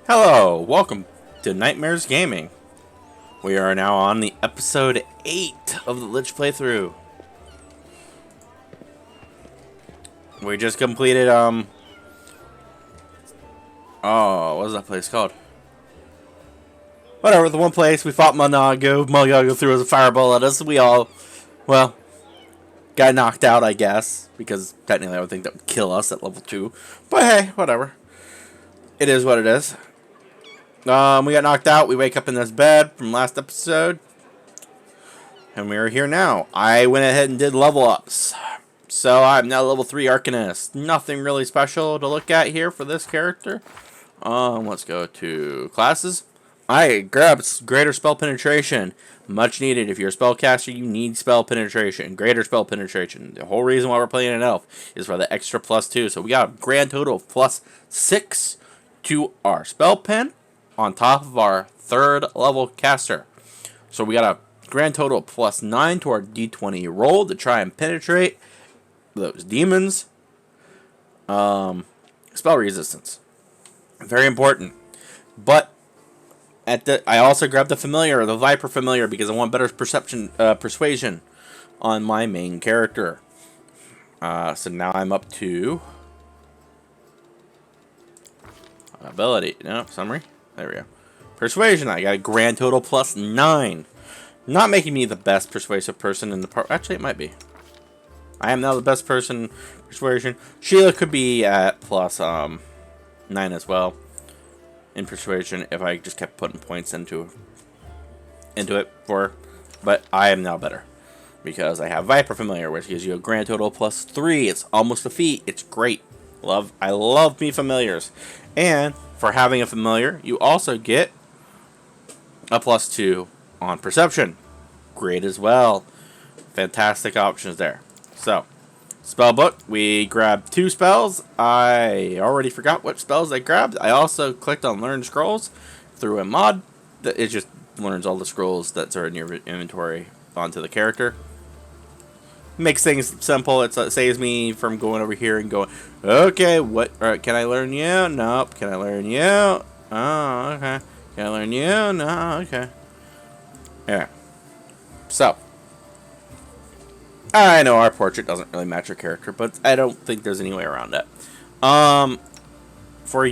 Hello, welcome to Nightmares Gaming. We are now on the episode 8 of the Lich playthrough. We just completed, what was that place called? Whatever, the one place we fought Malago. Malago threw a fireball at us. We all, well, got knocked out, I guess. Because technically I would think that would kill us at level 2. But hey, whatever. It is what it is. We got knocked out. We wake up in this bed from last episode. And we are here now. I went ahead and did level ups. So I'm now level 3 Arcanist. Nothing really special to look at here for this character. Let's go to classes. I grabbed Greater Spell Penetration. Much needed. If you're a spellcaster, you need spell penetration. Greater spell penetration. The whole reason why we're playing an elf is for the extra +2. So we got a grand total of +6 to our spell pen on top of our 3rd level caster. So we got a grand total of +9 to our d20 roll to try and penetrate those demons. Spell resistance. Very important. But I also grabbed the familiar, the Viper familiar, because I want better persuasion on my main character. So now I'm up to ability. No, summary. There we go. Persuasion. I got a grand total +9. Not making me the best persuasive person in the part. Actually, it might be. I am now the best person persuasion. Sheila could be at +9 as well in persuasion if I just kept putting points into it for her. But I am now better because I have Viper Familiar, which gives you a grand total +3. It's almost a feat. It's great. I love me familiars. And for having a familiar, you also get a +2 on perception. Great as well. Fantastic options there. So, spellbook, we grabbed 2 spells. I already forgot what spells I grabbed. I also clicked on Learn Scrolls through a mod. It just learns all the scrolls that are in your inventory onto the character. Makes things simple. It saves me from going over here and going, okay, what? Can I learn you? Nope. Can I learn you? Oh, okay. Can I learn you? No, okay. Yeah. So, I know our portrait doesn't really match your character, but I don't think there's any way around it. For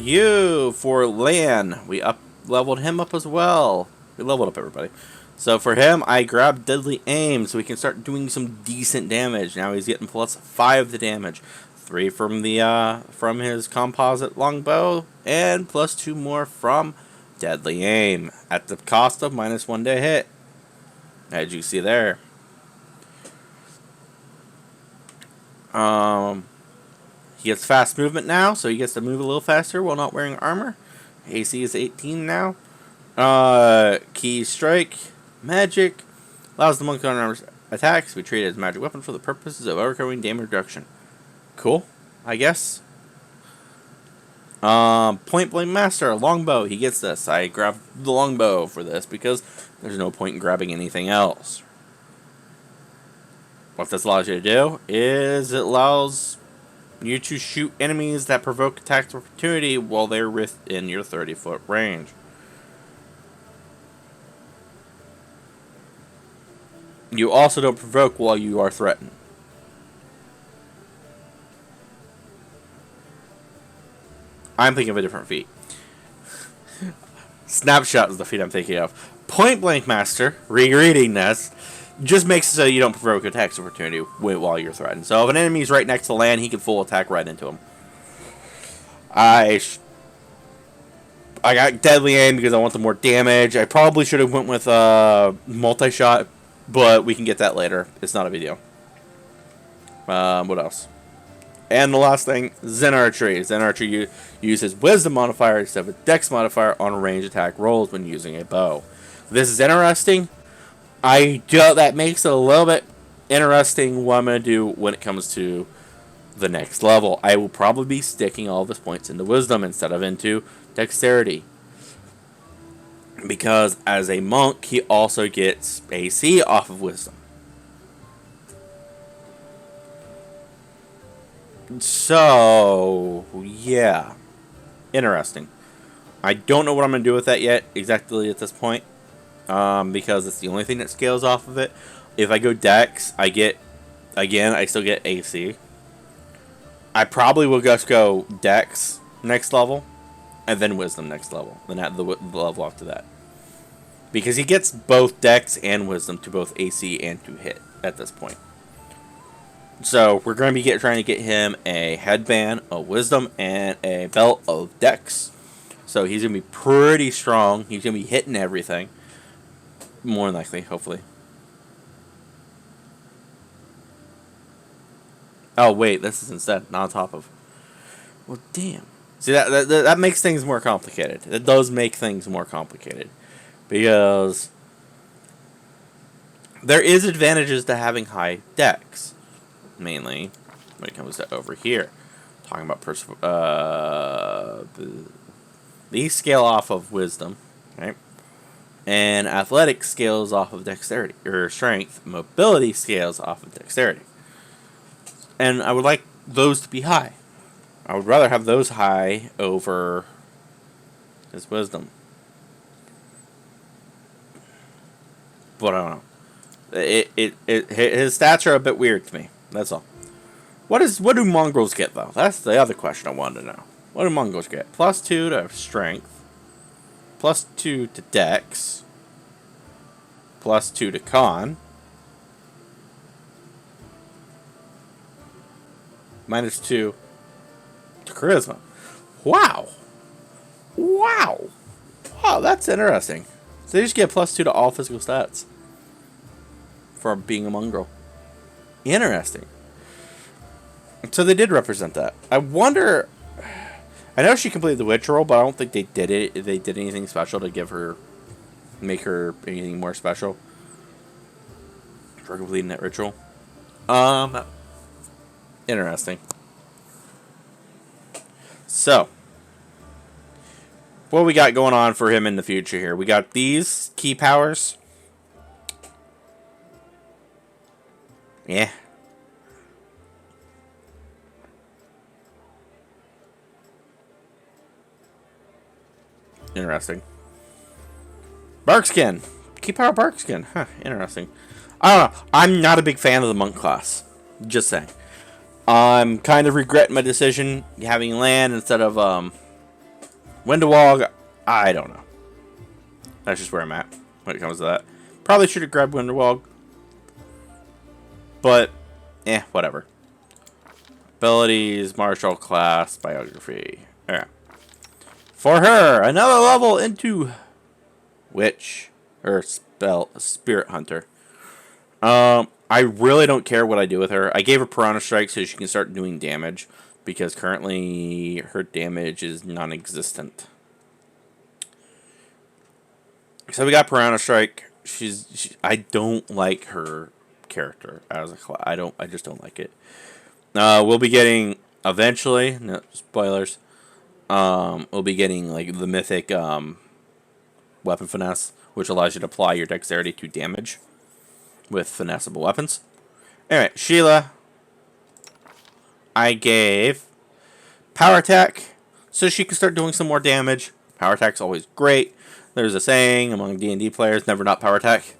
Lan, we leveled him up as well. We leveled up everybody. So for him, I grabbed Deadly Aim so we can start doing some decent damage. Now he's getting +5 to damage. 3 from his composite longbow, and +2 more from Deadly Aim at the cost of -1 to hit. As you see there. He gets fast movement now, so he gets to move a little faster while not wearing armor. AC is 18 now. Key Strike, Magic, allows the monk on armor attacks to be treated as a magic weapon for the purposes of overcoming damage reduction. Cool, I guess. Point Blank Master, Longbow, he gets this. I grabbed the Longbow for this because there's no point in grabbing anything else. What this allows you to do is it allows you to shoot enemies that provoke attacks of opportunity while they're within your 30-foot range. You also don't provoke while you are threatened. I'm thinking of a different feat. Snapshot is the feat I'm thinking of. Point Blank Master, rereading this, just makes it so you don't provoke attacks of opportunity while you're threatened. So if an enemy's right next to land, he can full attack right into him. I got Deadly Aim because I want the more damage. I probably should have went with multi-shot, but we can get that later. It's not a big deal. What else? And the last thing, Zen Archery. Zen Archery uses Wisdom modifier instead of a Dex modifier on range attack rolls when using a bow. This is interesting. That makes it a little bit interesting what I'm going to do when it comes to the next level. I will probably be sticking all of his points into Wisdom instead of into Dexterity. Because as a monk, he also gets AC off of Wisdom. So, yeah. Interesting. I don't know what I'm going to do with that yet, exactly at this point. Because it's the only thing that scales off of it. If I go Dex, I get, again, I still get AC. I probably will just go Dex next level, and then Wisdom next level, then add the level after that. Because he gets both Dex and Wisdom to both AC and to hit at this point. So we're going to be trying to get him a headband, a Wisdom, and a belt of Dex. So he's going to be pretty strong. He's going to be hitting everything. More than likely, hopefully. Oh, wait, this is instead, not on top of. Well, damn. See, that makes things more complicated. It does make things more complicated. Because there is advantages to having high Dex. Mainly when it comes to over here. Talking about these scale off of Wisdom, right? And athletics scales off of dexterity, or strength. Mobility scales off of dexterity. And I would like those to be high. I would rather have those high over his Wisdom. But I don't know. His stats are a bit weird to me. That's all. What do mongrels get, though? That's the other question I wanted to know. What do mongrels get? +2 to strength. +2 to dex. +2 to con. -2 to charisma. Wow. Wow. Wow, that's interesting. So they just get +2 to all physical stats for being a mongrel. Interesting. So they did represent that. I wonder. I know she completed the witch role, but I don't think they did it. They did anything special to make her anything more special for completing that ritual. Interesting. So, what we got going on for him in the future here? We got these key powers. Yeah. Interesting. Barkskin. Key power Barkskin. Huh, interesting. I don't know. I'm not a big fan of the monk class. Just saying. I'm kind of regretting my decision having land instead of Windowwalk. I don't know. That's just where I'm at when it comes to that. Probably should have grabbed Windowwalk. But, whatever. Abilities, martial class, biography. Alright. For her, another level into Witch. Or Spirit Hunter. I really don't care what I do with her. I gave her Piranha Strike so she can start doing damage. Because currently her damage is non-existent. So we got Piranha Strike. I don't like her character as a class. I just don't like it. We'll be getting eventually, no spoilers. We'll be getting like the mythic weapon finesse, which allows you to apply your dexterity to damage with finessable weapons. Anyway, Sheila, I gave power attack so she can start doing some more damage. Power attack's always great. There's a saying among D&D players, never not power attack.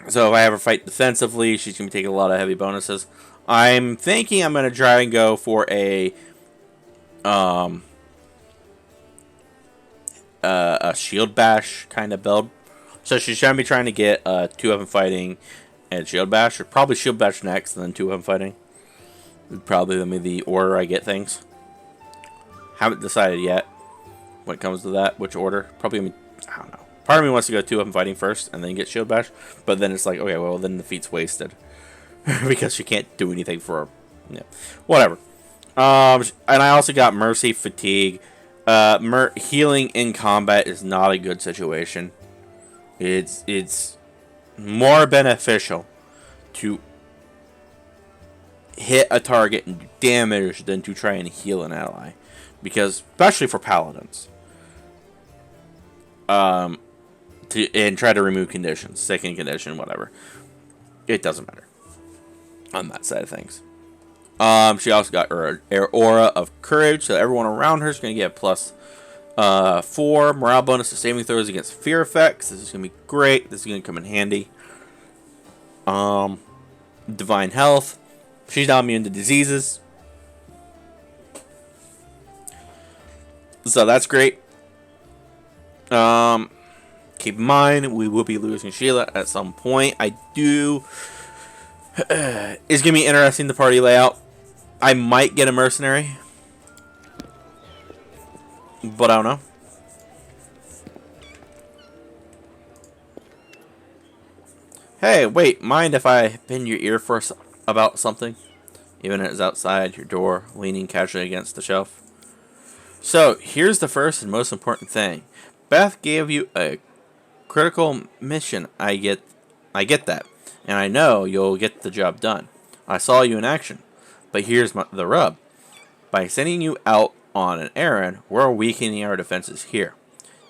So if I have her fight defensively, she's going to be taking a lot of heavy bonuses. I'm thinking I'm going to try and go for a shield bash kind of build. So she's going to be trying to get 2 of them fighting and shield bash, or probably shield bash next and then 2 of them fighting. Probably going to be the order I get things. Haven't decided yet when it comes to that, which order. Probably going to be, I don't know. Part of me wants to go 2 of them fighting first and then get shield bash, but then it's like, okay, well then the feat's wasted because she can't do anything for her. Whatever. And I also got mercy, fatigue. Healing in combat is not a good situation. It's more beneficial to hit a target and do damage than to try and heal an ally, because especially for paladins. And try to remove conditions, second condition, whatever. It doesn't matter on that side of things. She also got her aura of courage, so everyone around her is going to get plus 4 morale bonus to saving throws against fear effects. This is going to be great. This is going to come in handy. Divine health. She's not immune to diseases, so that's great. Keep in mind, we will be losing Sheila at some point. I do. It's going to be interesting, the party layout. I might get a mercenary, but I don't know. Hey, wait, mind if I pin your ear for about something? Even if it's outside your door, leaning casually against the shelf. So, here's the first and most important thing. Beth gave you a critical mission. I get that. And I know you'll get the job done. I saw you in action. But here's the rub. By sending you out on an errand, we're weakening our defenses here.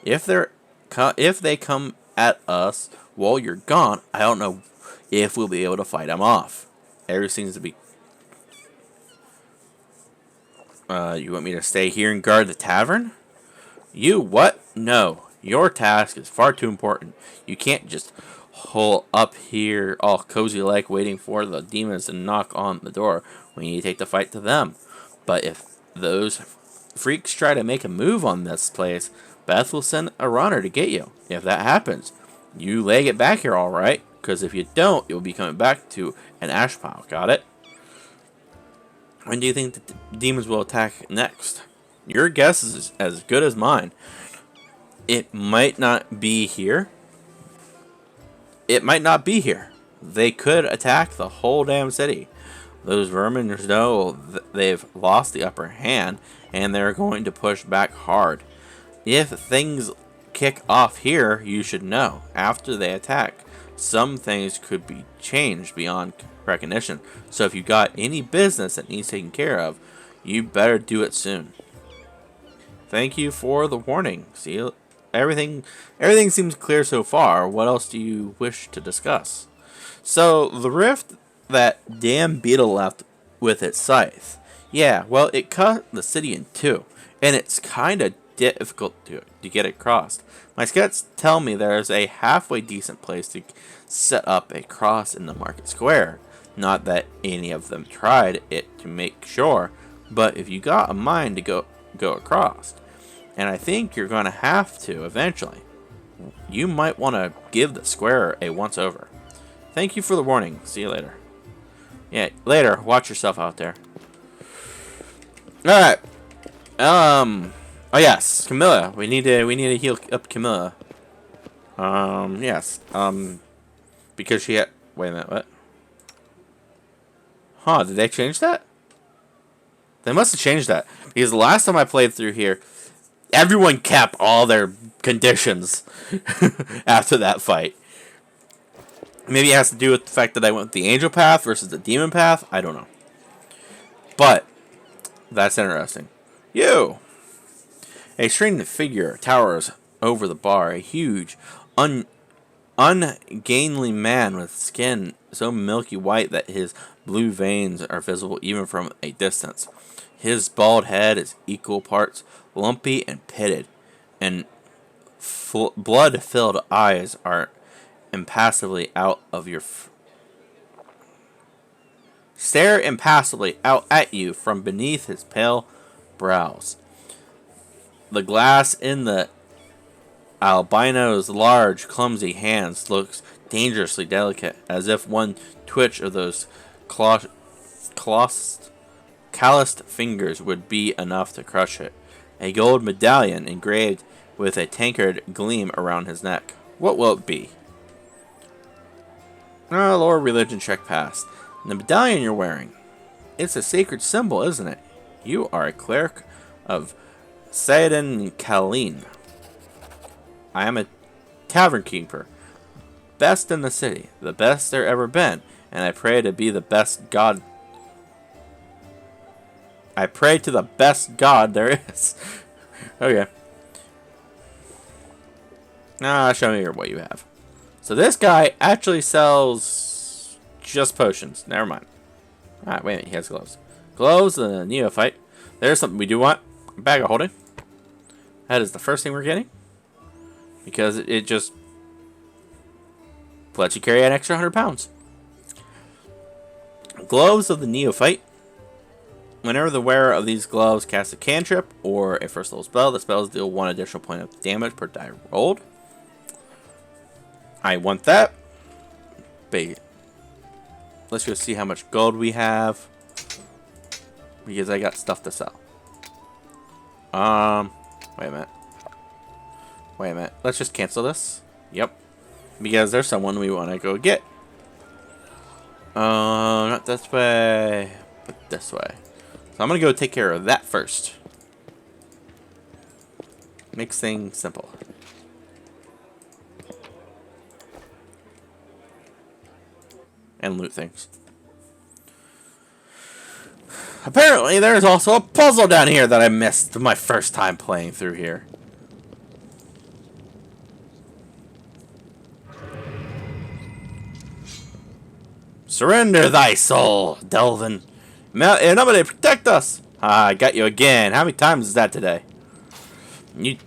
If they come at us while you're gone, I don't know if we'll be able to fight them off. Everything seems to be... you want me to stay here and guard the tavern? You what? No. Your task is far too important. You can't just hole up here all cozy like waiting for the demons to knock on the door when you take the fight to them. But if those freaks try to make a move on this place, Beth will send a runner to get you. If that happens, you leg it back here alright, because if you don't, you'll be coming back to an ash pile. Got it? When do you think the demons will attack next? Your guess is as good as mine. It might not be here. It might not be here. They could attack the whole damn city. Those vermin know they've lost the upper hand, and they're going to push back hard. If things kick off here, you should know. After they attack, some things could be changed beyond recognition. So if you got any business that needs taken care of, you better do it soon. Thank you for the warning. See, everything seems clear so far. What else do you wish to discuss? So, the rift that damn beetle left with its scythe. Yeah, well, it cut the city in two, and it's kind of difficult to get it crossed. My scouts tell me there's a halfway decent place to set up a cross in the market square. Not that any of them tried it to make sure, but if you got a mind to go across, and I think you're going to have to eventually, you might want to give the square a once-over. Thank you for the warning. See you later. Yeah, later. Watch yourself out there. Alright. Oh yes, Camilla. We need to heal up Camilla. Yes. Because she had... Wait a minute, what? Huh, did they change that? They must have changed that. Because the last time I played through here, everyone kept all their conditions after that fight. Maybe it has to do with the fact that I went with the angel path versus the demon path. I don't know. But, that's interesting. You! A strange figure towers over the bar. A huge, ungainly man with skin so milky white that his blue veins are visible even from a distance. His bald head is equal parts lumpy and pitted, and blood-filled eyes are impassively out of your... stare impassively out at you from beneath his pale brows. The glass in the albino's large, clumsy hands looks dangerously delicate, as if one twitch of those calloused fingers would be enough to crush it. A gold medallion engraved with a tankard gleam around his neck. What will it be? Lower religion check passed. The medallion you're wearing. It's a sacred symbol, isn't it? You are a cleric of Saiden Kalin. I am a tavern keeper. Best in the city. The best there ever been. And I pray to be the best god. I pray to the best god there is. Okay. Show me what you have. So this guy actually sells just potions. Never mind. Alright, wait a minute. He has gloves. Gloves and a neophyte. There's something we do want. A bag of holding. That is the first thing we're getting. Because it just lets you carry an extra 100 pounds. Gloves of the neophyte. Whenever the wearer of these gloves casts a cantrip or a first level spell, the spells deal 1 additional point of damage per die rolled. I want that. Bait. Let's go see how much gold we have. Because I got stuff to sell. Wait a minute. Wait a minute. Let's just cancel this. Yep. Because there's someone we want to go get. Not this way, but this way. So I'm going to go take care of that first. Makes things simple. And loot things. Apparently, there's also a puzzle down here that I missed my first time playing through here. Surrender thy soul, Delvin. Nobody protect us. Ah, I got you again. How many times is that today? You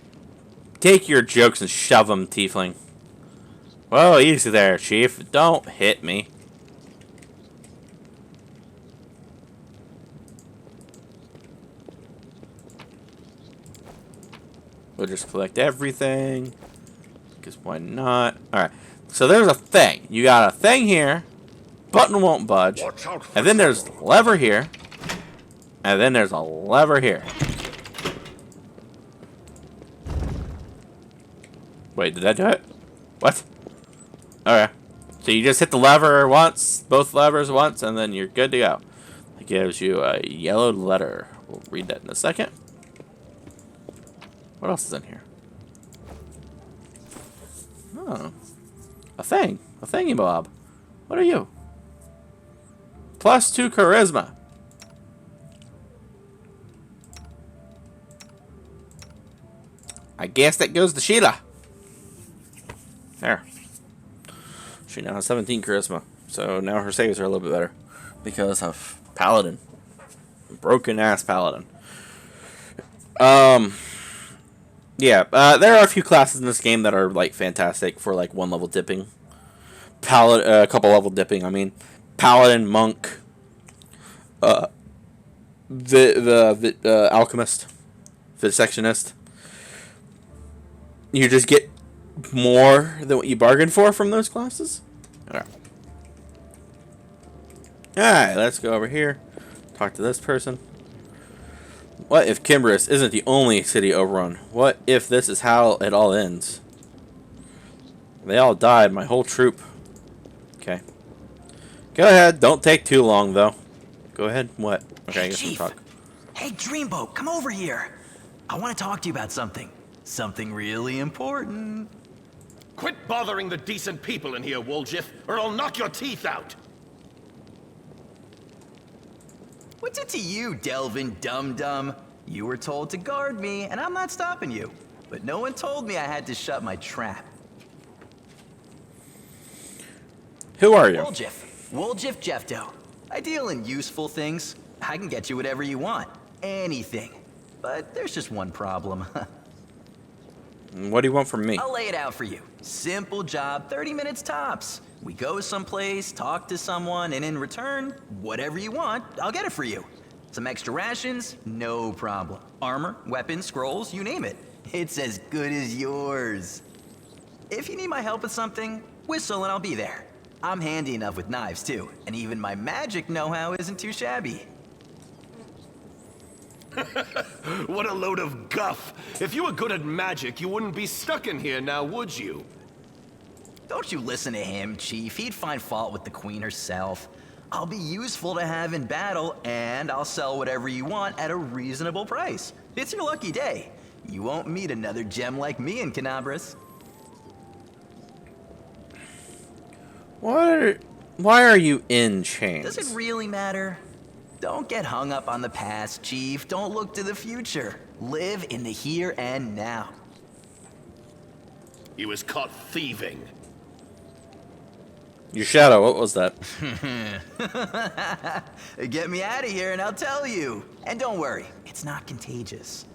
take your jokes and shove them, tiefling. Whoa, easy there, chief. Don't hit me. We'll just collect everything. Because why not? Alright. So there's a thing. You got a thing here. Button won't budge. And then there's a lever here. And then there's a lever here. Wait, did I do it? What? Okay. So you just hit the lever once, both levers once, and then you're good to go. It gives you a yellow letter. We'll read that in a second. What else is in here? Oh. A thing. A thingy-bob. What are you? +2 charisma. I guess that goes to Sheila. There. She now has 17 charisma. So now her saves are a little bit better. Because of Paladin. Broken ass Paladin. Yeah, there are a few classes in this game that are like fantastic for like 1 level dipping. A couple level dipping, I mean. Paladin, monk, the alchemist, vivisectionist. You just get more than what you bargained for from those classes. Alright. Alright, let's go over here. Talk to this person. What if Kimbrus isn't the only city overrun? What if this is how it all ends? They all died, my whole troop. Okay. Go ahead, don't take too long though. Go ahead, what? Okay, Hey, I guess we'll Chief. talk. Hey, Dreamboat, come over here. I want to talk to you about something. Something really important. Quit bothering the decent people in here, Woljif, or I'll knock your teeth out! What's it to you, Delvin Dum-Dum? You were told to guard me, and I'm not stopping you. But no one told me I had to shut my trap. Who are you? Woljif Jeffdo. I deal in useful things. I can get you whatever you want. Anything. But there's just one problem. What do you want from me? I'll lay it out for you. Simple job, 30 minutes tops. We go someplace, talk to someone, and in return, whatever you want, I'll get it for you. Some extra rations, no problem. Armor, weapons, scrolls, you name it. It's as good as yours. If you need my help with something, whistle and I'll be there. I'm handy enough with knives too, and even my magic know-how isn't too shabby. What a load of guff! If you were good at magic, you wouldn't be stuck in here now, would you? Don't you listen to him, Chief. He'd find fault with the Queen herself. I'll be useful to have in battle, and I'll sell whatever you want at a reasonable price. It's your lucky day. You won't meet another gem like me in Canabras. Why are you in chains? Does it really matter? Don't get hung up on the past, Chief. Don't look to the future. Live in the here and now. He was caught thieving. Your shadow, what was that? Get me out of here and I'll tell you. And don't worry, it's not contagious.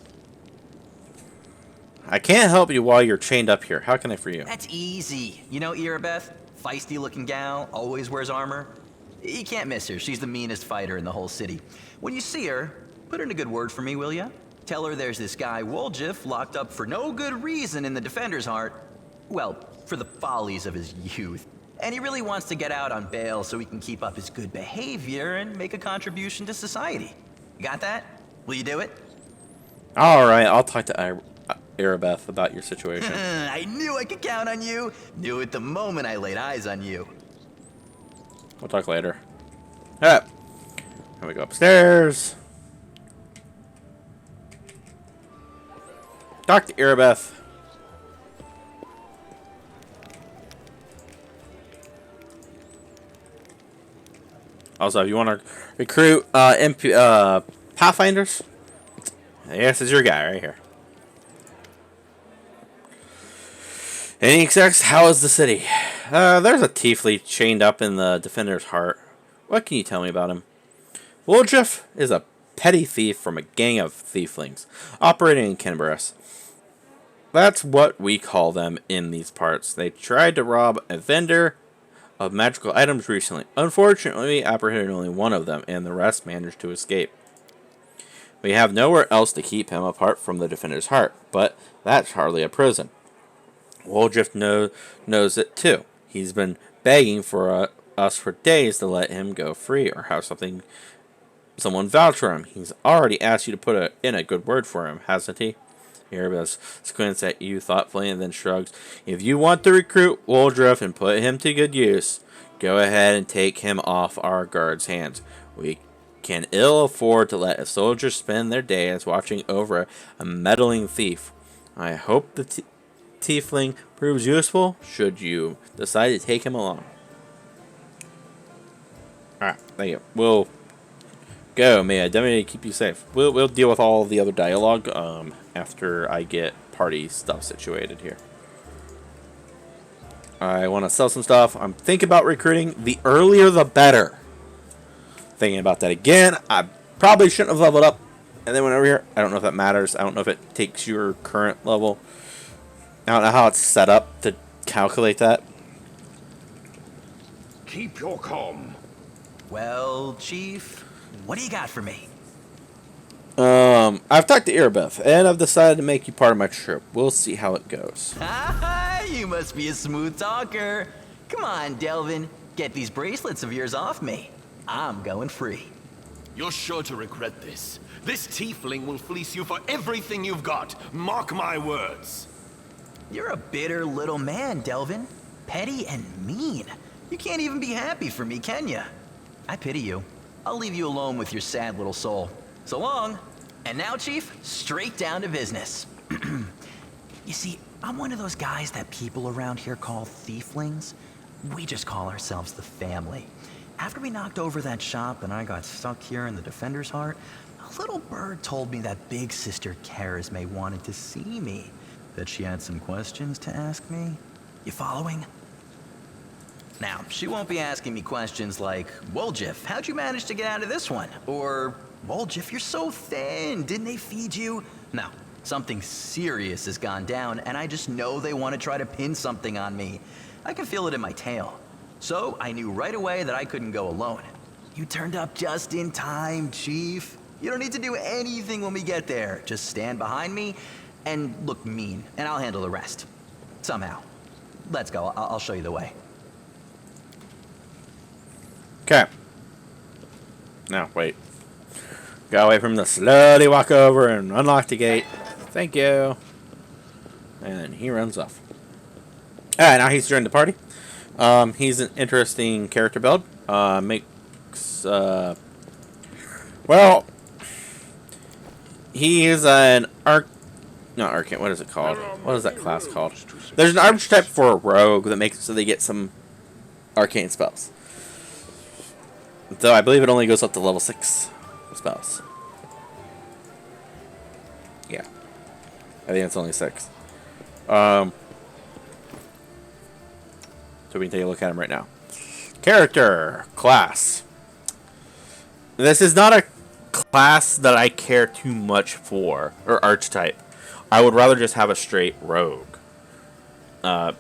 I can't help you while you're chained up here. How can I free you? That's easy. You know Irabeth? Feisty looking gal, always wears armor. You can't miss her. She's the meanest fighter in the whole city. When you see her, put in a good word for me, will ya? Tell her there's this guy, Woljif, locked up for no good reason in the Defender's Heart. Well, for the follies of his youth. And he really wants to get out on bail so he can keep up his good behavior and make a contribution to society. You got that? Will you do it? Alright, I'll talk to Irabeth about your situation. I knew I could count on you. Knew it the moment I laid eyes on you. We'll talk later. Alright. Here we go upstairs. Talk to Irabeth. Also, if you want to recruit Pathfinders, yes, is your guy right here. Any execs? How is the city? There's a tiefling chained up in the Defender's Heart. What can you tell me about him? Woljif is a petty thief from a gang of thieflings operating in Kenbaris. That's what we call them in these parts. They tried to rob a vendor of magical items recently. Unfortunately, we apprehended only one of them, and the rest managed to escape. We have nowhere else to keep him apart from the Defender's Heart, but that's hardly a prison. Woljif knows it too. He's been begging for us for days to let him go free or have someone vouch for him. He's already asked you to put in a good word for him, hasn't he? Irabeth squints at you thoughtfully and then shrugs. If you want to recruit Woljif and put him to good use, go ahead and take him off our guards' hands. We can ill afford to let a soldier spend their days watching over a meddling thief. I hope the tiefling proves useful should you decide to take him along. Alright, thank you. We'll go, may I definitely keep you safe. We'll deal with all the other dialogue after I get party stuff situated here. I want to sell some stuff. I'm thinking about recruiting. The earlier the better. Thinking about that again. I probably shouldn't have leveled up and then went over here. I don't know if that matters. I don't know if it takes your current level. I don't know how it's set up to calculate that. Keep your calm. Well, Chief, what do you got for me? I've talked to Irabeth, and I've decided to make you part of my troop. We'll see how it goes. You must be a smooth talker. Come on, Delvin. Get these bracelets of yours off me. I'm going free. You're sure to regret this. This tiefling will fleece you for everything you've got. Mark my words. You're a bitter little man, Delvin. Petty and mean. You can't even be happy for me, can you? I pity you. I'll leave you alone with your sad little soul. So long. And now, Chief, straight down to business. You see, I'm one of those guys that people around here call thieflings. We just call ourselves the family. After we knocked over that shop and I got stuck here in the Defender's Heart, a little bird told me that Big Sister Charisme wanted to see me. That she had some questions to ask me. You following? Now, she won't be asking me questions like, Woljif, how'd you manage to get out of this one? Or, Woljif, you're so thin, didn't they feed you? No, something serious has gone down, and I just know they want to try to pin something on me. I can feel it in my tail. So, I knew right away that I couldn't go alone. You turned up just in time, Chief. You don't need to do anything when we get there. Just stand behind me and look mean, and I'll handle the rest. Somehow. Let's go, I'll show you the way. Okay. Now, wait. Gotta wait for him to slowly walk over and unlock the gate. Thank you. And he runs off. Alright, now he's joined the party. He's an interesting character build. Well, he is an not arcane, what is it called? What is that class called? There's an archetype for a rogue that makes it so they get some arcane spells. Though I believe it only goes up to level 6 spells. Yeah. I think it's only 6. So we can take a look at him right now. Character. Class. This is not a class that I care too much for, or archetype. I would rather just have a straight rogue.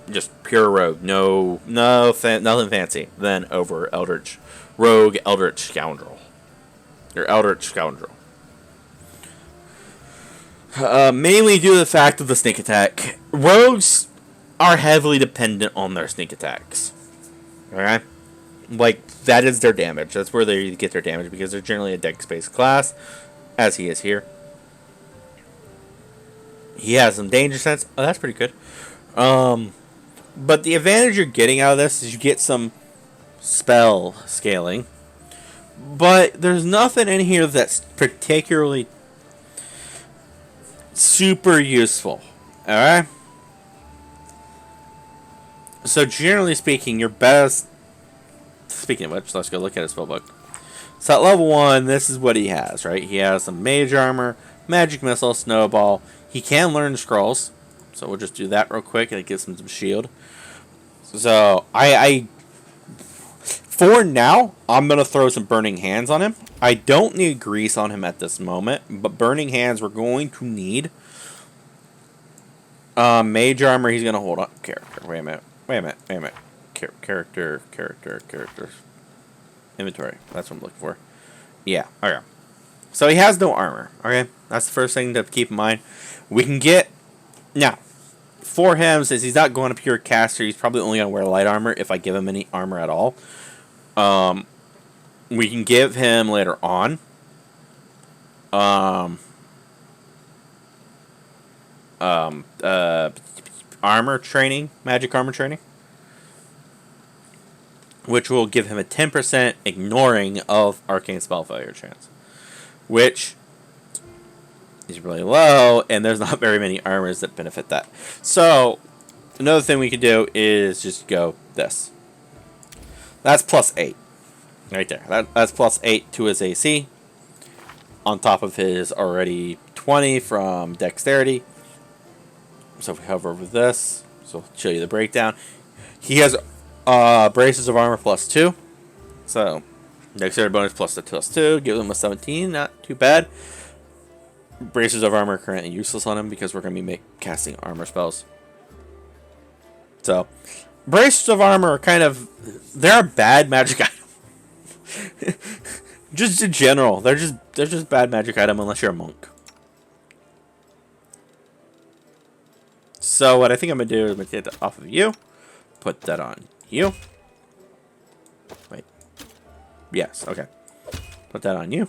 Just pure rogue. Nothing fancy. Then over Eldritch. Rogue, Eldritch Scoundrel. Or Eldritch Scoundrel. Mainly due to the fact of the sneak attack. Rogues are heavily dependent on their sneak attacks. Okay? Like, that is their damage. That's where they get their damage, because they're generally a dex-based class, as he is here. He has some danger sense. Oh, that's pretty good. But the advantage you're getting out of this is you get some spell scaling. But there's nothing in here that's particularly super useful. Alright? So generally speaking, your best... Speaking of which, let's go look at his spellbook. So at level 1, this is what he has, right? He has some mage armor, magic missile, snowball. He can learn scrolls. So we'll just do that real quick, and it gives him some shield. So, for now, I'm going to throw some Burning Hands on him. I don't need Grease on him at this moment, but Burning Hands we're going to need. Mage Armor, he's going to hold on. Character, wait a minute. Character. Inventory, that's what I'm looking for. Yeah, okay. So he has no armor, okay? That's the first thing to keep in mind. We can get... Now, for him, since he's not going to pure caster, he's probably only going to wear light armor if I give him any armor at all. We can give him later on. Armor training, magic armor training, which will give him a 10% ignoring of arcane spell failure chance, which is really low, and there's not very many armors that benefit that. So another thing we could do is just go this. That's plus 8 right there. That's plus 8 to his AC on top of his already 20 from dexterity. So if we hover over this, so I'll show you the breakdown. He has braces of armor plus 2. So dexterity bonus plus 2 gives him a 17. Not too bad. Braces of armor are currently useless on him because we're going to be casting armor spells. So braces of armor are kind of... They're a bad magic item. Just in general. They're just bad magic item unless you're a monk. So what I think I'm going to do is I'm going to take that off of you. Put that on you. Wait. Yes, okay. Put that on you.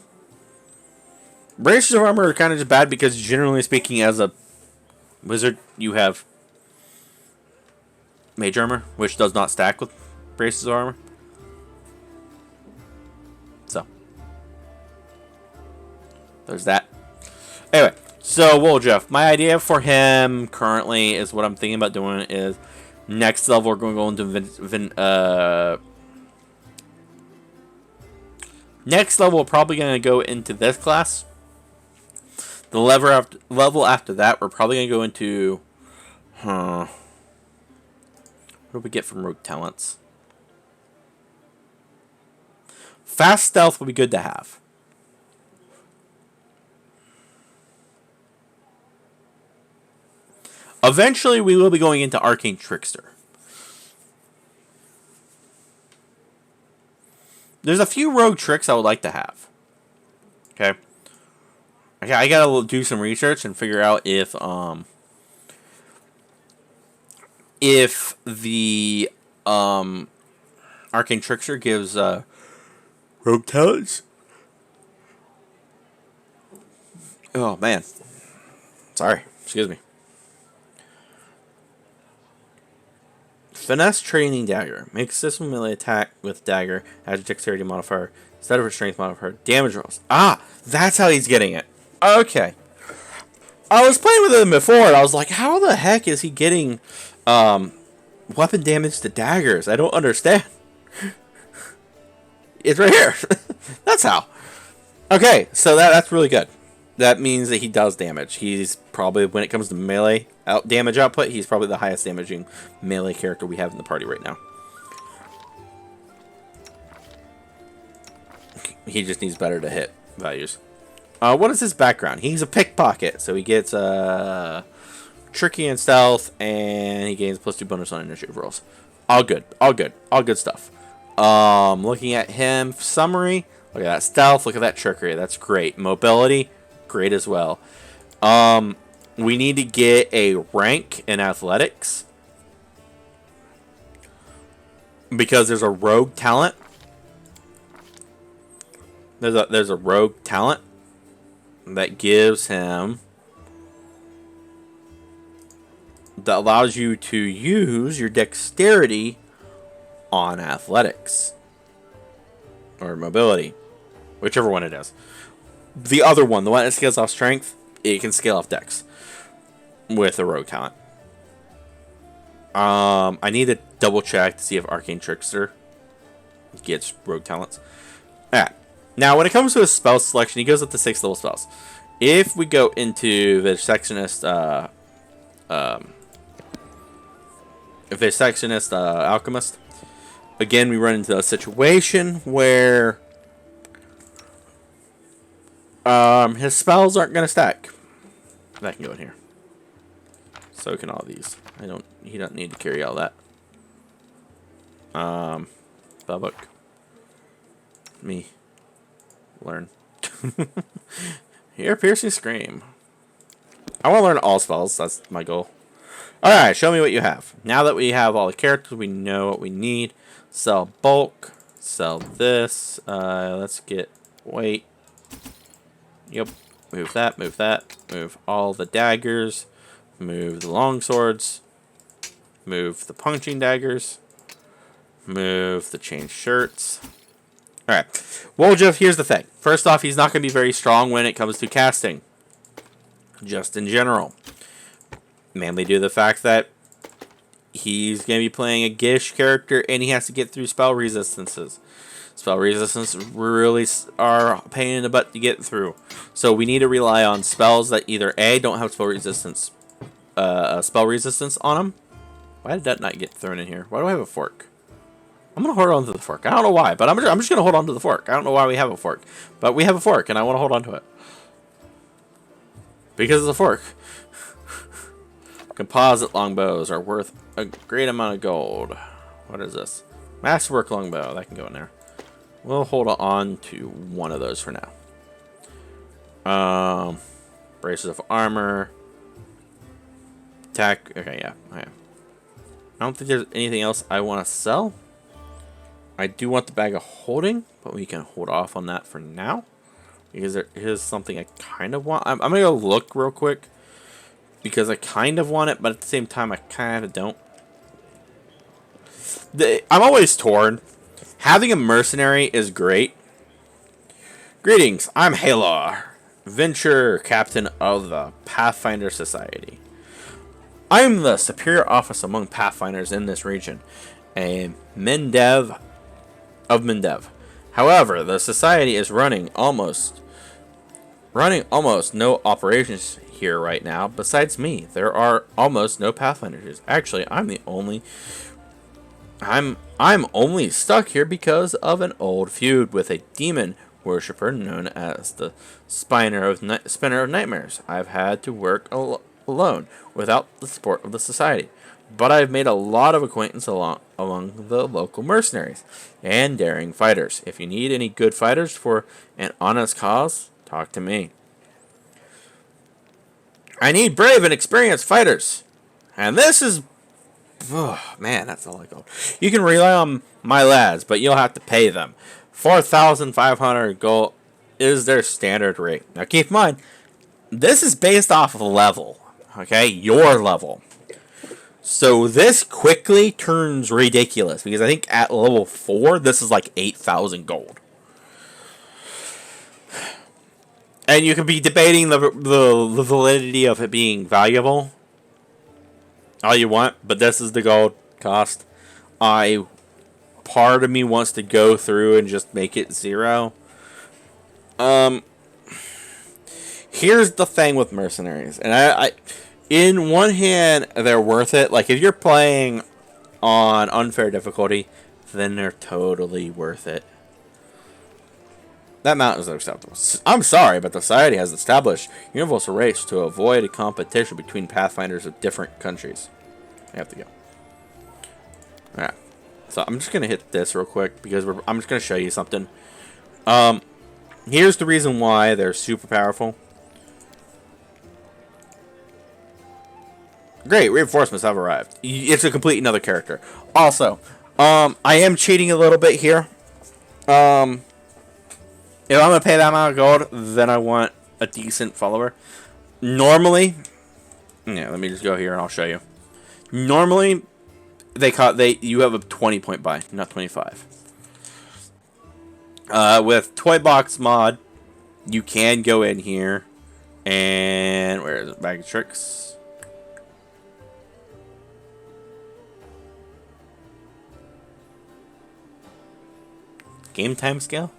Braces of armor are kind of just bad because generally speaking as a wizard you have mage armor, which does not stack with braces of armor. So there's that. Anyway, so Jeff, my idea for him currently is what I'm thinking about doing is next level we're going to go into next level we're probably going to go into this class. The level after that we're probably going to go into what do we get from rogue talents? Fast stealth would be good to have. Eventually, we will be going into Arcane Trickster. There's a few rogue tricks I would like to have. Okay. I gotta do some research and figure out if the Arcane Trickster gives rogue talents. Oh man, sorry. Excuse me. Finesse Training Dagger. Makes system melee attack with dagger. Adds a dexterity modifier instead of a strength modifier. Damage rolls. Ah, that's how he's getting it. Okay. I was playing with him before and I was like, how the heck is he getting weapon damage to daggers? I don't understand. It's right here. That's how. Okay, so that's really good. That means that he does damage. He's probably, when it comes to melee damage output, he's probably the highest damaging melee character we have in the party right now. He just needs better to hit values. What is his background? He's a pickpocket, so he gets tricky and stealth, and he gains +2 bonus on initiative rolls. All good, all good, all good stuff. Looking at him, summary. Look at that stealth. Look at that trickery. That's great. Mobility, great as well. We need to get a rank in athletics because there's a rogue talent. There's a rogue talent that gives him, that allows you to use your dexterity on athletics or mobility, whichever one it is. The other one, the one that scales off strength, it can scale off dex with a rogue talent. I need to double check to see if Arcane Trickster gets rogue talents. Alright. Now, when it comes to his spell selection, he goes up to 6 level spells. If we go into the Sectionist, Alchemist, again, we run into a situation where his spells aren't going to stack. That can go in here. So can all these. He doesn't need to carry all that. Spellbook. Me. Learn. Here, Piercing Scream. I want to learn all spells. That's my goal. Alright, show me what you have. Now that we have all the characters, we know what we need. Sell bulk. Sell this. Let's get weight. Yep. Move that, move that. Move all the daggers. Move the long swords. Move the punching daggers. Move the chain shirts. Alright. Woljif, here's the thing. First off, he's not going to be very strong when it comes to casting. Just in general. Mainly due to the fact that he's going to be playing a Gish character and he has to get through spell resistances. Spell resistance really are a pain in the butt to get through. So we need to rely on spells that either A, don't have spell resistance on them. Why did that not get thrown in here? Why do I have a fork? I'm going to hold on to the fork. I don't know why, but I'm just going to hold on to the fork. I don't know why we have a fork. But we have a fork, and I want to hold on to it. Because it's a fork. Composite longbows are worth a great amount of gold. What is this? Masterwork longbow. That can go in there. We'll hold on to one of those for now. Braces of armor. Attack. Okay, yeah. I don't think there's anything else I want to sell. I do want the bag of holding, but we can hold off on that for now. Because there is something I kind of want. I'm going to go look real quick. Because I kind of want it, but at the same time, I kind of don't. I'm always torn. Having a mercenary is great. Greetings, I'm Halor, Venture Captain of the Pathfinder Society. I am the superior office among Pathfinders in this region, a Mendev of Mendev. However, the society is running almost no operations here right now. Besides me, there are almost no Pathfinders. Actually, I'm only stuck here because of an old feud with a demon worshipper known as the Spinner of Nightmares. I've had to work alone without the support of the society, but I've made a lot of acquaintance among the local mercenaries and daring fighters. If you need any good fighters for an honest cause, talk to me. I need brave and experienced fighters. And this is... Oh, man, that's all I got. You can rely on my lads, but you'll have to pay them. 4,500 gold is their standard rate. Now keep in mind, this is based off of level. Okay? Your level. So this quickly turns ridiculous. Because I think at level 4, this is like 8,000 gold. And you could be debating the validity of it being valuable all you want, but this is the gold cost. Part of me wants to go through and just make it 0. Here's the thing with mercenaries, and I in one hand, they're worth it. Like if you're playing on unfair difficulty, then they're totally worth it. That mountain is unacceptable. I'm sorry, but the society has established universal race to avoid a competition between pathfinders of different countries. I have to go. Alright. So I'm just going to hit this real quick because I'm just going to show you something. Here's the reason why they're super powerful. Great, reinforcements have arrived. It's a complete another character. Also, I am cheating a little bit here. If I'm going to pay that amount of gold, then I want a decent follower. Normally, yeah, let me just go here and I'll show you. Normally, you have a 20 point buy, not 25. With Toy Box mod, you can go in here and where is it? Bag of Tricks. Game time scale?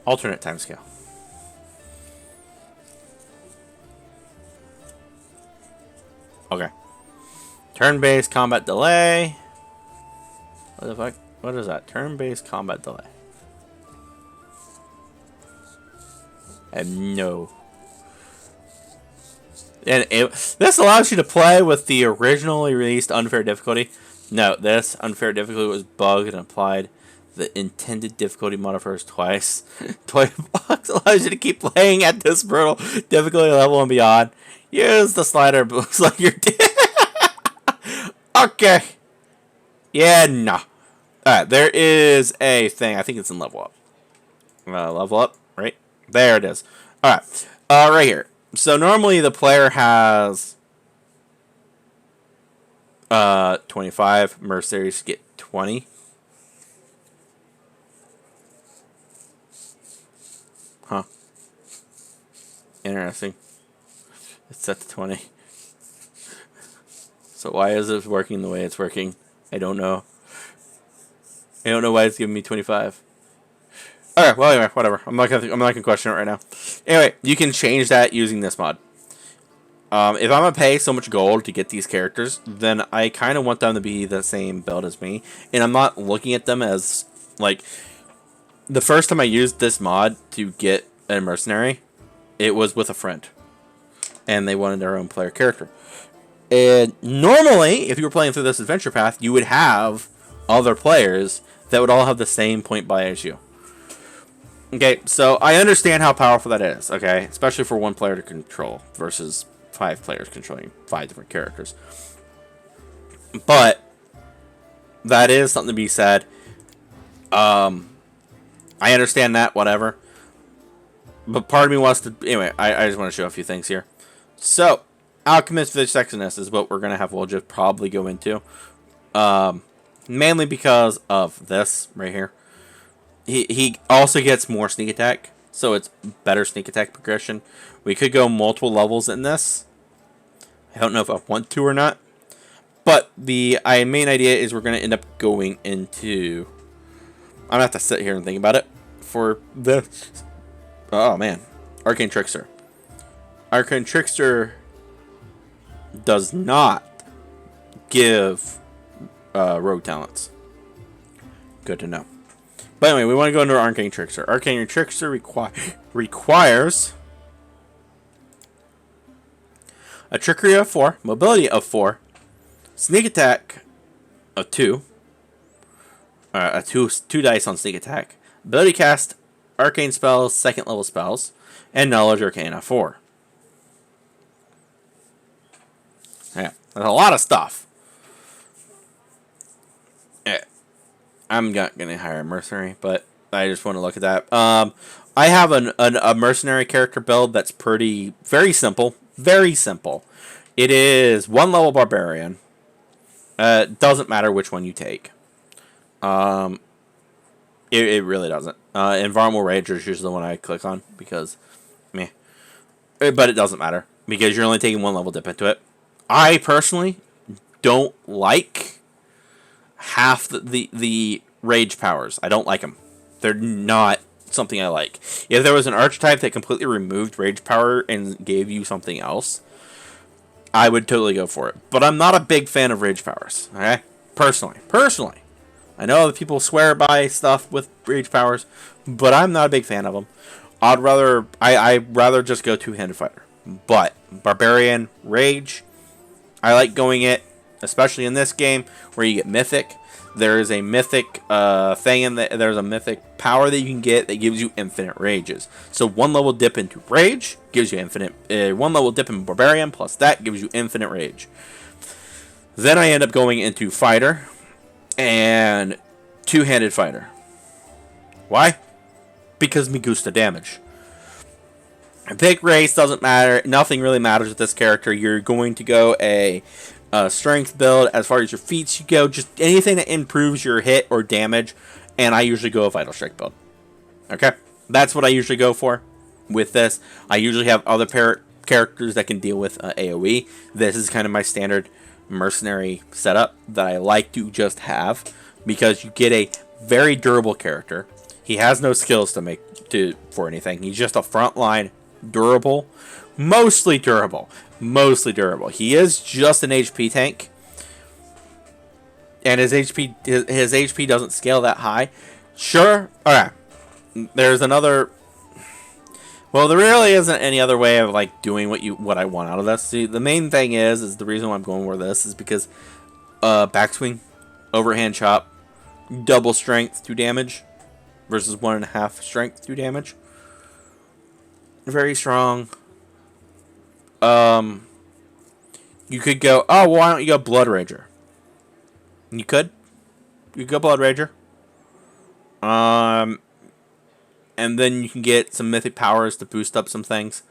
Alternate timescale. Okay. Turn-based combat delay. What the fuck? What is that? Turn-based combat delay. And no. And this allows you to play with the originally released unfair difficulty. No, this unfair difficulty was bugged and applied the intended difficulty modifiers twice. Toy Box allows you to keep playing at this brutal difficulty level and beyond. Use the slider, but looks like you're dead. Okay. Yeah, no. Alright, there is a thing. I think it's in level up. Level up, right? There it is. Alright. Right here. So normally the player has 25. Mercenaries get 20. Huh. Interesting. It's set to 20. So why is it working the way it's working? I don't know. I don't know why it's giving me 25. Alright, well anyway, whatever. I'm not gonna question it right now. Anyway, you can change that using this mod. If I'm gonna pay so much gold to get these characters, then I kind of want them to be the same build as me. And I'm not looking at them as, like, the first time I used this mod to get a mercenary, it was with a friend. And they wanted their own player character. And normally, if you were playing through this adventure path, you would have other players that would all have the same point buy as you. Okay, so I understand how powerful that is, okay? Especially for one player to control versus 5 players controlling 5 different characters. But that is something to be said. I understand that, whatever. But part of me wants to... Anyway, I just want to show a few things here. So, Alchemist Village Sexiness is what we're going to have We'll just probably go into. Mainly because of this right here. He also gets more sneak attack, so it's better sneak attack progression. We could go multiple levels in this. I don't know if I want to or not. But the main idea is we're going to end up going into... I'm going to have to sit here and think about it for this. Oh, man. Arcane Trickster. Arcane Trickster does not give rogue talents. Good to know. But anyway, we want to go into Arcane Trickster. Arcane Trickster requires a trickery of 4, mobility of 4, sneak attack of 2, two dice on sneak attack, ability cast arcane spells, 2nd level spells, and knowledge arcane of 4. Yeah, that's a lot of stuff. Yeah. I'm not going to hire a mercenary, but I just want to look at that. I have a mercenary character build that's very simple. Very simple. It is 1 level barbarian. Doesn't matter which one you take. It really doesn't. Environmental Ranger is usually the one I click on because, meh. But it doesn't matter because you're only taking 1 level dip into it. I personally don't like half the rage powers. I don't like them. They're not something I like. If there was an archetype that completely removed rage power and gave you something else, I would totally go for it. But I'm not a big fan of rage powers. Okay, personally. I know other people swear by stuff with rage powers, but I'm not a big fan of them. I'd rather just go two-handed fighter. But barbarian, rage, I like going it, especially in this game where you get mythic. There is a mythic thing in there's a mythic power that you can get that gives you infinite rages. So one level dip into rage gives you infinite. One level dip in barbarian plus that gives you infinite rage. Then I end up going into fighter and two-handed fighter. Why? Because me gusta damage. Pick race, doesn't matter. Nothing really matters with this character. You're going to go a strength build. As far as your feats you go, just anything that improves your hit or damage. And I usually go a vital strike build. Okay? That's what I usually go for with this. I usually have other characters that can deal with AoE. This is kind of my standard mercenary setup that I like to just have, because you get a very durable character. He has no skills for anything. He's just a frontline durable, mostly durable. He is just an HP tank, and his HP doesn't scale that high. Sure, alright. There's another. Well, there really isn't any other way of like doing what I want out of this. See, the main thing is the reason why I'm going for this is because backswing, overhand chop, double strength 2 damage versus 1.5 strength 2 damage. Very strong. You could go, oh, well, why don't you go Blood Rager? You could go Blood Rager. And then you can get some mythic powers to boost up some things.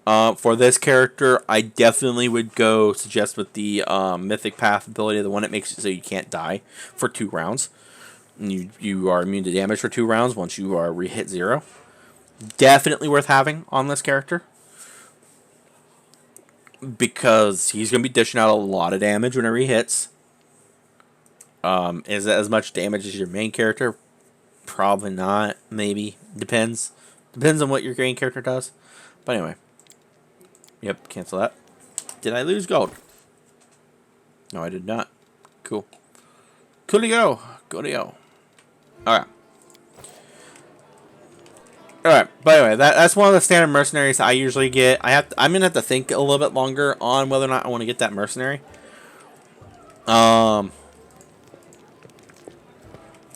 For this character, I definitely would suggest with the mythic path ability, the one that makes it so you can't die for 2 rounds. You are immune to damage for 2 rounds once you are re-hit 0. Definitely worth having on this character, because he's going to be dishing out a lot of damage whenever he hits. Is it as much damage as your main character? Probably not. Maybe. Depends. Depends on what your main character does. But anyway. Yep, cancel that. Did I lose gold? No, I did not. Cool. Coolio. Coolio. Alright. Alright, but anyway, that's one of the standard mercenaries I usually get. I'm gonna have to think a little bit longer on whether or not I want to get that mercenary.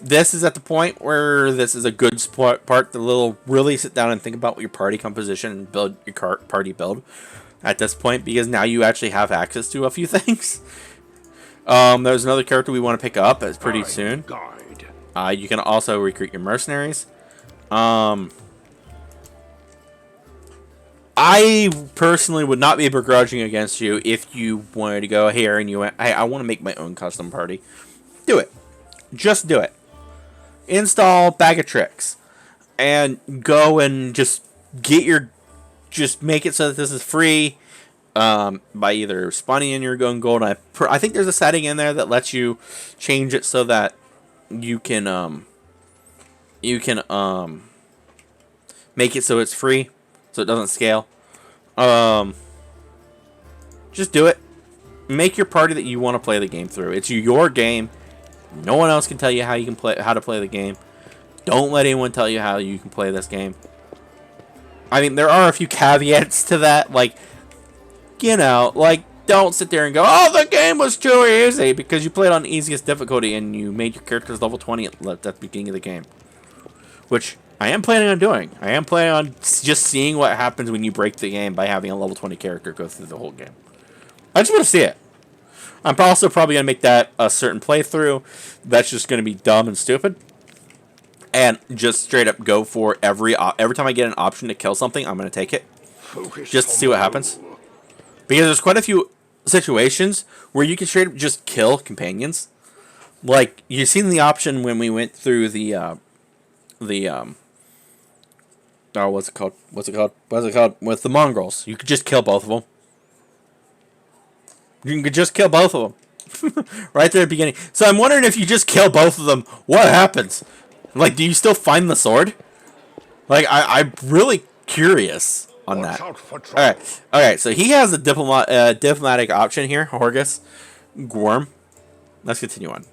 This is at the point where this is a good part to really sit down and think about your party composition and build your party build at this point, because now you actually have access to a few things. There's another character we want to pick up as pretty soon. You can also recruit your mercenaries. I personally would not be begrudging against you if you wanted to go here and you went, hey, I want to make my own custom party. Do it. Just do it. Install Bag of Tricks and go and just make it so that this is free by either spawning in your own gold. I think there's a setting in there that lets you change it so that you can make it so it's free, so it doesn't scale. Just do it. Make your party that you want to play the game through. It's your game. No one else can tell you how to play the game. Don't let anyone tell you how you can play this game. I mean, there are a few caveats to that, like, you know, like, don't sit there and go, oh, the game was too easy, because you played on easiest difficulty and you made your characters level 20 at the beginning of the game. Which I am planning on doing. I am planning on just seeing what happens when you break the game by having a level 20 character go through the whole game. I just want to see it. I'm also probably going to make that a certain playthrough that's just going to be dumb and stupid. And just straight up go for every time I get an option to kill something, I'm going to take it. Just to see what happens. Because there's quite a few situations where you can straight up just kill companions. Like, you've seen the option when we went through oh, what's it called? With the mongrels. You could just kill both of them. You can just kill both of them. Right there at the beginning. So I'm wondering, if you just kill both of them, what happens? Like, do you still find the sword? Like, I'm really curious on that. Alright, so he has a diplomatic option here, Horgus. Gorm. Let's continue on.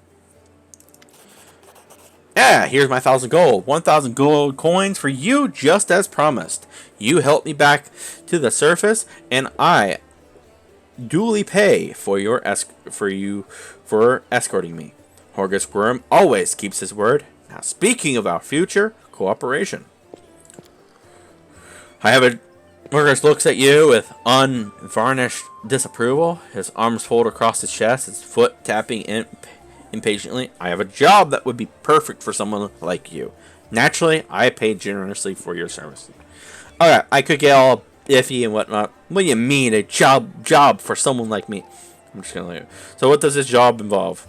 Yeah, here's my 1,000 gold. 1,000 gold coins for you, just as promised. You helped me back to the surface, and I duly pay for for escorting me. Horgus Worm always keeps his word. Now, speaking of our future cooperation, I have a Horgus looks at you with unvarnished disapproval. His arms fold across his chest, his foot tapping impatiently. I have a job that would be perfect for someone like you. Naturally, I pay generously for your service. Alright, I could get all iffy and whatnot. What do you mean, a job for someone like me? I'm just gonna leave it. So what does this job involve?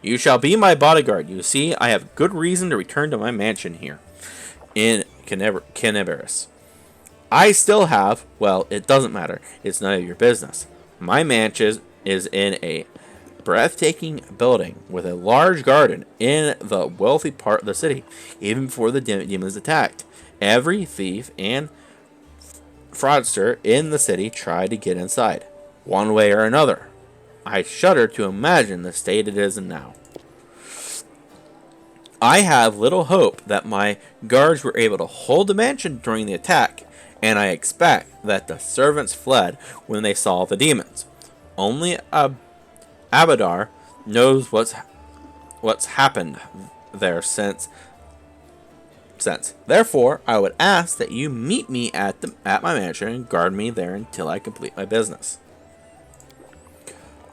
You shall be my bodyguard. You see, I have good reason to return to my mansion here in Canaveris. I still have, well, it doesn't matter. It's none of your business. My mansion is in a breathtaking building with a large garden in the wealthy part of the city. Even before the demons attacked, every thief and fraudster in the city tried to get inside, one way or another. I shudder to imagine the state it is in now. I have little hope that my guards were able to hold the mansion during the attack, and I expect that the servants fled when they saw the demons. Only Abadar knows what's happened there since. Therefore, I would ask that you meet me at my mansion and guard me there until I complete my business.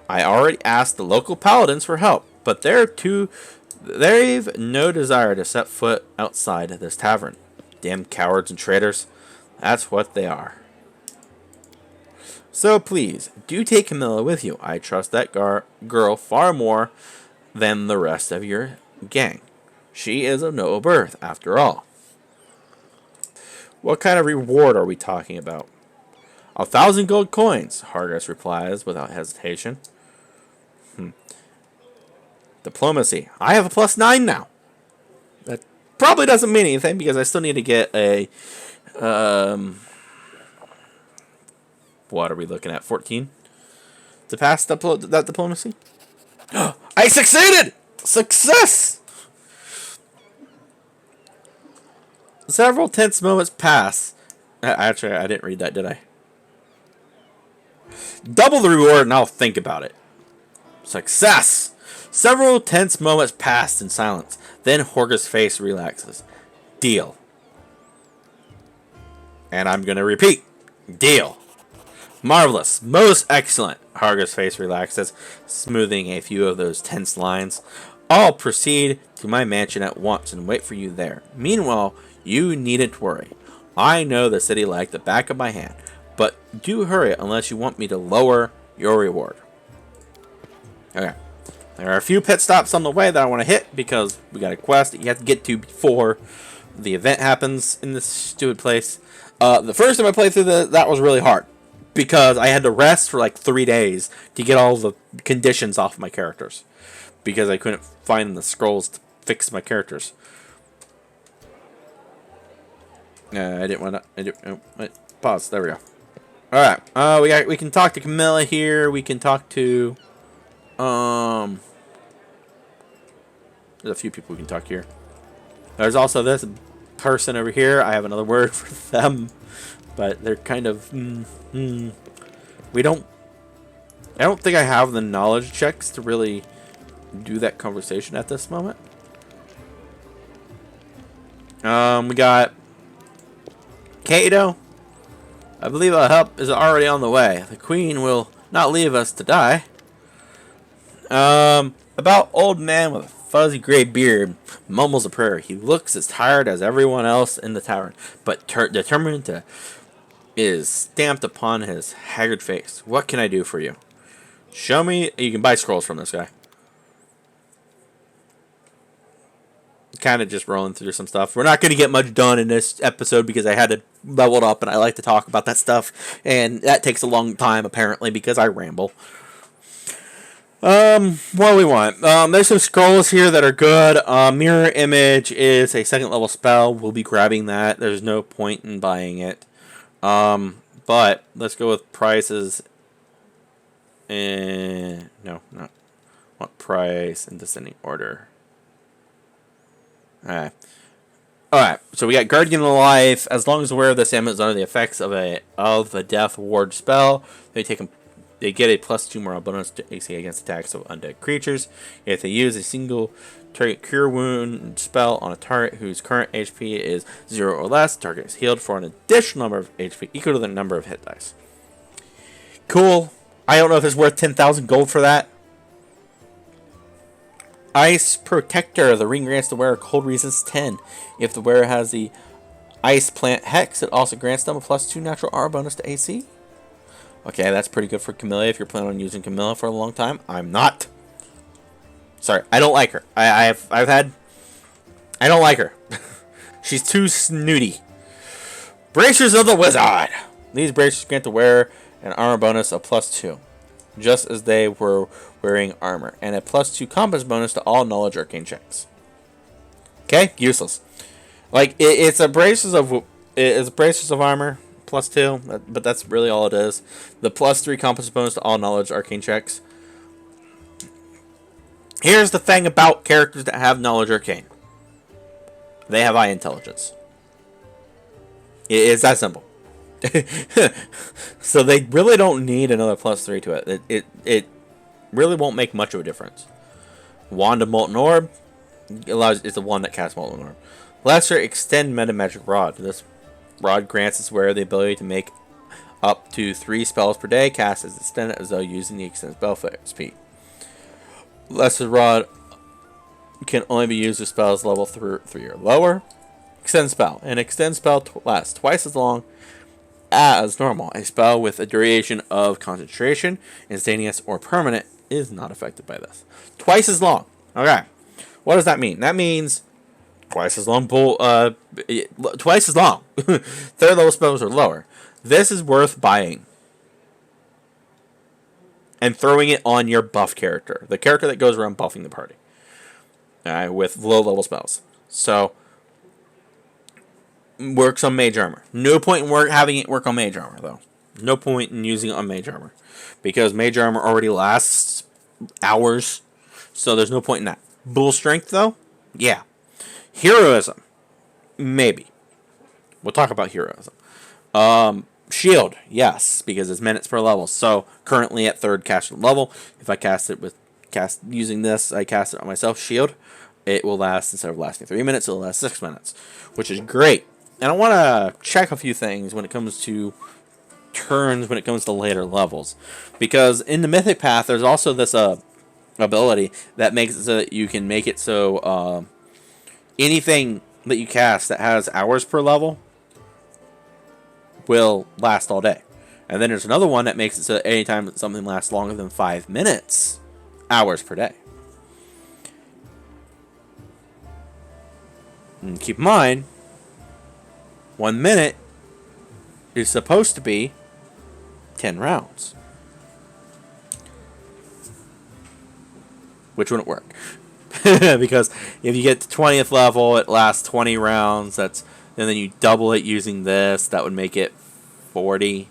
I already asked the local paladins for help, but they've no desire to set foot outside this tavern. Damn cowards and traitors. That's what they are. So please, do take Camilla with you. I trust that girl far more than the rest of your gang. She is of noble birth, after all. What kind of reward are we talking about? 1,000 gold coins, Hargus replies without hesitation. Diplomacy. I have a +9 now. That probably doesn't mean anything because I still need to get a... what are we looking at? 14? To pass that diplomacy? I succeeded! Success! Several tense moments pass. Actually, I didn't read that, did I? Double the reward and I'll think about it. Success! Several tense moments passed in silence. Then Horgus' face relaxes. Deal. And I'm going to repeat. Deal. Marvelous. Most excellent. Horgus' face relaxes, smoothing a few of those tense lines. I'll proceed to my mansion at once and wait for you there. Meanwhile, you needn't worry. I know the city like the back of my hand. But do hurry unless you want me to lower your reward. Okay. There are a few pit stops on the way that I want to hit because we got a quest that you have to get to before the event happens in this stupid place. The first time I played through that was really hard because I had to rest for like 3 days to get all the conditions off my characters because I couldn't find the scrolls to fix my characters. I didn't want to. Pause. There we go. All right. We can talk to Camilla here. We can talk to. There's a few people we can talk here. There's also this person over here. I have another word for them, but they're kind of. We don't. I don't think I have the knowledge checks to really do that conversation at this moment. We got Kato. I believe our help is already on the way. The queen will not leave us to die. About old man with a fuzzy gray beard mumbles a prayer. He looks as tired as everyone else in the tavern, but determined to is stamped upon his haggard face. What can I do for you? Show me. You can buy scrolls from this guy. Kind of just rolling through some stuff. We're not going to get much done in this episode because I had to level it up and I like to talk about that stuff, and that takes a long time apparently because I ramble. What do we want? There's some scrolls here that are good. Mirror image is a 2nd level spell. We'll be grabbing that. There's no point in buying it. But let's go with prices. No, not what price in descending order. Alright. Alright, so we got Guardian of Life. As long as aware of this amulet is under the effects of a death ward spell, they get a +2 morale bonus to AC against attacks of undead creatures. If they use a single target cure wound spell on a target whose current HP is 0 or less, the target is healed for an additional number of HP equal to the number of hit dice. Cool. I don't know if it's worth 10,000 gold for that. Ice Protector. The ring grants the wearer cold resist 10. If the wearer has the Ice Plant Hex, it also grants them a +2 natural R bonus to AC. Okay, that's pretty good for Camilla if you're planning on using Camilla for a long time. I'm not. Sorry, I don't like her. I don't like her. She's too snooty. Bracers of the Wizard. These bracers grant the wearer an armor bonus of +2, just as they were wearing armor, and a +2 compass bonus to all knowledge arcane checks. Okay, useless. Like it's a bracers of armor +2, but that's really all it is. The +3 compass bonus to all knowledge arcane checks. Here's the thing about characters that have knowledge arcane. They have high intelligence. It's that simple. So they really don't need another +3 to it. It really won't make much of a difference. Wand of Molten Orb is the one that casts Molten Orb. Lesser Extend Meta Magic Rod. This rod grants its wearer the ability to make up to 3 spells per day, cast as extended as though using the extended spell speed. Lesser Rod can only be used with spells level 3 or lower. Extend Spell. An Extend Spell lasts twice as long as normal. A spell with a duration of concentration, instantaneous, or permanent is not affected by this. Twice as long. Okay. What does that mean? That means twice as long. Twice as long. Third level spells are lower. This is worth buying and throwing it on your buff character, the character that goes around buffing the party, with low level spells. So works on mage armor. No point in having it work on mage armor, though. No point in using it on mage armor, because mage armor already lasts hours, so there's no point in that. Bull strength, though, yeah. Heroism, maybe. We'll talk about heroism. Shield, yes, because it's minutes per level. So currently at 3rd cast level, if I using this, I cast it on myself. Shield, it will last, instead of lasting 3 minutes, it'll last 6 minutes, which is great. And I want to check a few things when it comes to turns, when it comes to later levels, because in the Mythic Path, there's also this ability that makes it so that you can make it so anything that you cast that has hours per level will last all day. And then there's another one that makes it so that anytime something lasts longer than 5 minutes, hours per day. And keep in mind, 1 minute is supposed to be 10 rounds. Which wouldn't work. Because if you get to 20th level, it lasts 20 rounds. And then you double it using this. That would make it 40,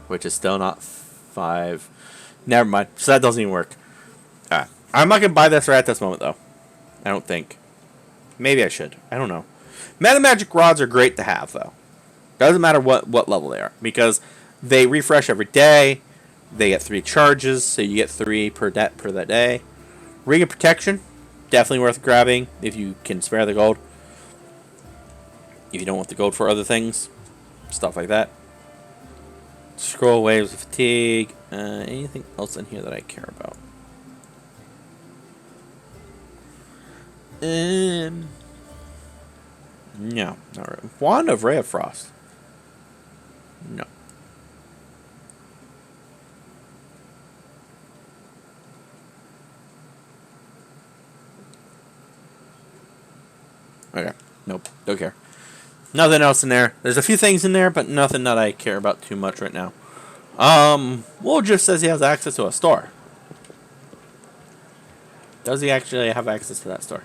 which is still not 5. Never mind. So that doesn't even work. I'm not going to buy this right at this moment, though. I don't think. Maybe I should. I don't know. Meta Magic Rods are great to have, though. Doesn't matter what level they are, because they refresh every day. They get 3 charges, so you get 3 per that day. Ring of Protection, definitely worth grabbing if you can spare the gold. If you don't want the gold for other things, stuff like that. Scroll Waves of Fatigue. Anything else in here that I care about? No, not really. Wand of Ray of Frost. No. Okay. Nope. Don't care. Nothing else in there. There's a few things in there, but nothing that I care about too much right now. Wolf just says he has access to a store. Does he actually have access to that store?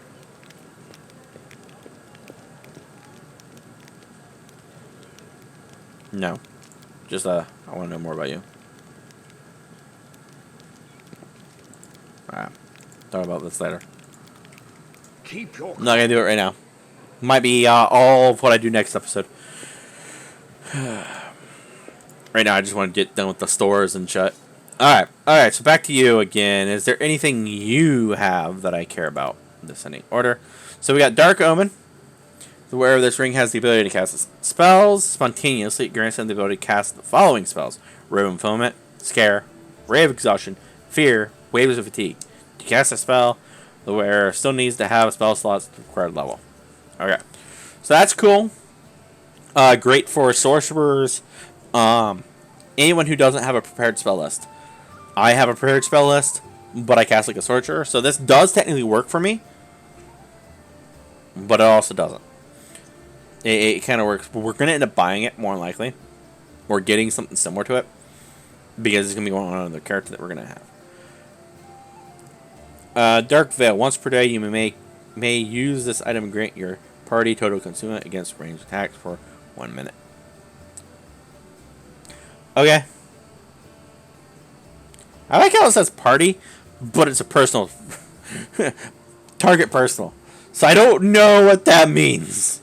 No. Just, I want to know more about you. Alright. Talk about this later. Keep your I'm not gonna do it right now. Might be all of what I do next episode. Right now, I just want to get done with the stores and shut. All right. So back to you again. Is there anything you have that I care about in descending order? So we got Dark Omen. The wearer of this ring has the ability to cast spells spontaneously. It grants them the ability to cast the following spells: Ray of Fulfillment, Scare, Ray of Exhaustion, Fear, Waves of Fatigue. To cast a spell, the wearer still needs to have spell slots at the required level. Okay, so that's cool. Great for sorcerers. Anyone who doesn't have a prepared spell list. I have a prepared spell list, but I cast like a sorcerer, so this does technically work for me, but it also doesn't. It kind of works, but we're going to end up buying it, more than likely. Or getting something similar to it, because it's going to be one on the character that we're going to have. Dark Veil. Once per day, you may use this item and grant your party total consume against ranged attacks for 1 minute. Okay. I like how it says party, but it's a personal... target personal. So I don't know what that means.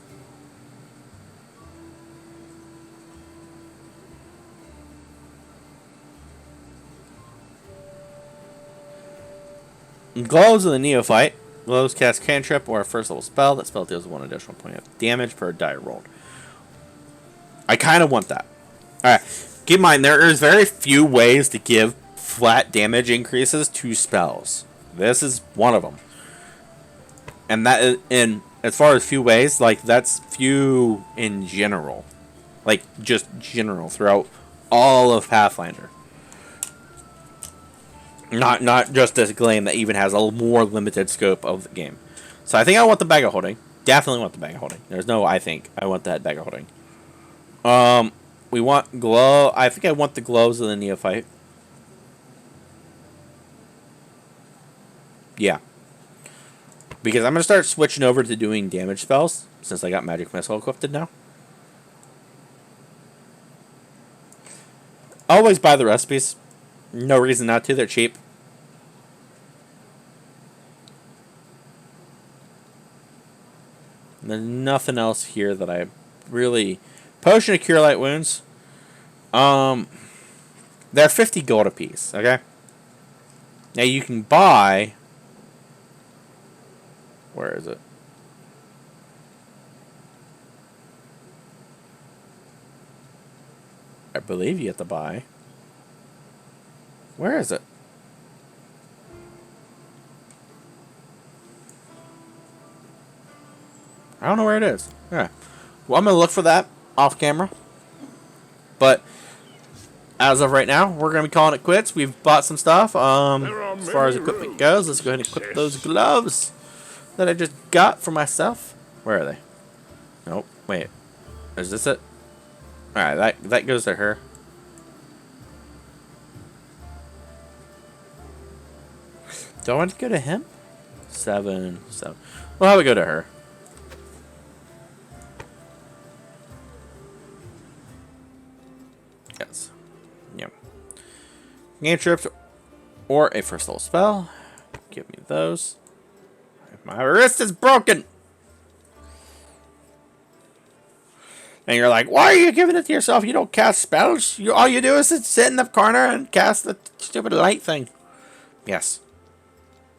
Gloves of the Neophyte. Gloves cast cantrip or a first level spell. That spell deals 1 additional point of damage per die rolled. I kind of want that. Alright. Keep in mind, there is very few ways to give flat damage increases to spells. This is one of them. And that is, in as far as few ways, like that's few in general. Like just general throughout all of Pathfinder. Not just this game that even has a more limited scope of the game. So I think I want the bag of holding. Definitely want the bag of holding. There's no I think. I want that bag of holding. We want glow. I think I want the gloves of the Neophyte. Yeah. Because I'm going to start switching over to doing damage spells, since I got Magic Missile equipped now. Always buy the recipes. No reason not to. They're cheap. There's nothing else here that I really... Potion to Cure Light Wounds. They're 50 gold apiece, okay? Now you can buy... Where is it? I believe you have to buy... Where is it? I don't know where it is. Yeah. Well, I'm going to look for that off camera. But as of right now, we're going to be calling it quits. We've bought some stuff. As far as equipment goes, let's go ahead and equip those gloves that I just got for myself. Where are they? Nope. Wait. Is this it? Alright, that goes to her. Do I want to go to him? 7. We'll have it go to her. Yes. Yep. Cantrips or a first level spell. Give me those. My wrist is broken. And you're like, why are you giving it to yourself? You don't cast spells. All you do is sit in the corner and cast the stupid light thing. Yes.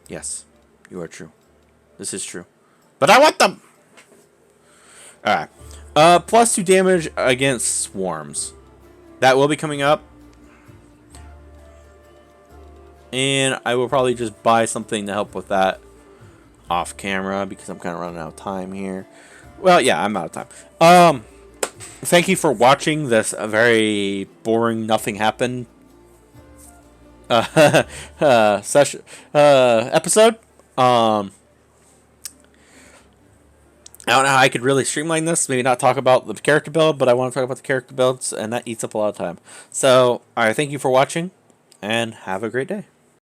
Yes. You are true. This is true. But I want them. Alright. Plus 2 damage against swarms. That will be coming up. And I will probably just buy something to help with that off camera because I'm kind of running out of time here. Well, yeah, I'm out of time. Thank you for watching this very boring nothing happened session episode. I don't know how I could really streamline this. Maybe not talk about the character build, but I want to talk about the character builds, and that eats up a lot of time. So, alright, thank you for watching, and have a great day.